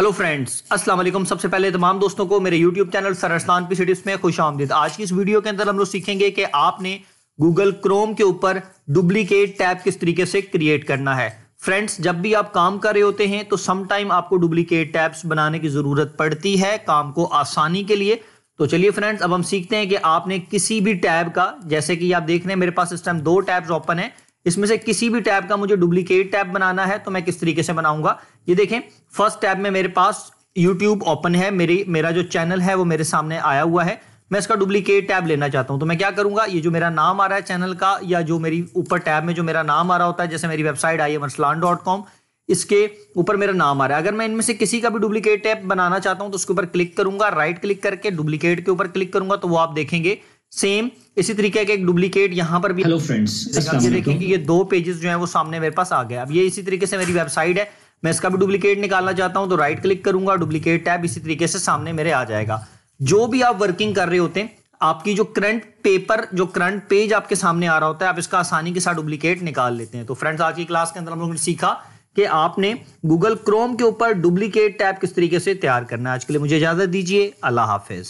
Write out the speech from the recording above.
Hello friends, अस्सलाम वालेकुम। सबसे पहले तमाम दोस्तों को मेरे YouTube channel sir Arsalan PC tips में खुशामदीद। आज की इस वीडियो के अंदर हम लोग सीखेंगे कि आपने गूगल क्रोम के ऊपर डुप्लीकेट टैब किस तरीके से क्रिएट करना है। फ्रेंड्स, जब भी आप काम कर रहे होते हैं तो सम टाइम आपको डुप्लीकेट टैब्स बनाने की जरूरत पड़ती है काम को आसानी के लिए। तो चलिए फ्रेंड्स, अब हम सीखते हैं कि आपने किसी भी टैब का, जैसे कि आप देख रहे हैं मेरे पास इस टाइम 2 टैब्स ओपन है, इसमें से किसी भी टैब का मुझे डुप्लीकेट टैब बनाना है तो मैं किस तरीके से बनाऊंगा। ये देखें, फर्स्ट टैब में मेरे पास YouTube ओपन है, मेरा जो चैनल है वो मेरे सामने आया हुआ है। मैं इसका डुप्लीकेट टैब लेना चाहता हूं तो मैं क्या करूंगा, ये जो मेरा नाम आ रहा है चैनल का, या जो मेरी ऊपर टैब में जो मेरा नाम आ रहा होता है, जैसे मेरी वेबसाइट IamArslan.com, इसके ऊपर मेरा नाम आ रहा है। अगर मैं इनमें से किसी का भी डुप्लीकेट टैब बनाना चाहता हूं तो उसके ऊपर क्लिक करूंगा, राइट क्लिक करके डुप्लीकेट के ऊपर क्लिक करूंगा तो वो आप देखेंगे सेम इसी तरीके का एक डुप्लीकेट यहां पर भी। हेलो फ्रेंड्स, ये देखिए कि ये 2 पेजेस जो हैं वो सामने मेरे पास आ गए। अब ये इसी तरीके से मेरी वेबसाइट है, मैं इसका भी डुप्लीकेट निकालना चाहता हूं तो राइट क्लिक करूंगा, डुप्लीकेट टैब इसी तरीके से सामने मेरे आ जाएगा। जो भी आप वर्किंग कर रहे होते हैं, आपकी जो करंट पेज आपके सामने आ रहा होता है, आप इसका आसानी के साथ डुप्लीकेट निकाल लेते हैं। तो फ्रेंड्स, आज की क्लास के अंदर हम लोगों ने सीखा कि आपने गूगल क्रोम के ऊपर डुप्लीकेट टैब किस तरीके से तैयार करना है। आज के लिए मुझे इजाजत दीजिए। अल्लाह हाफिज।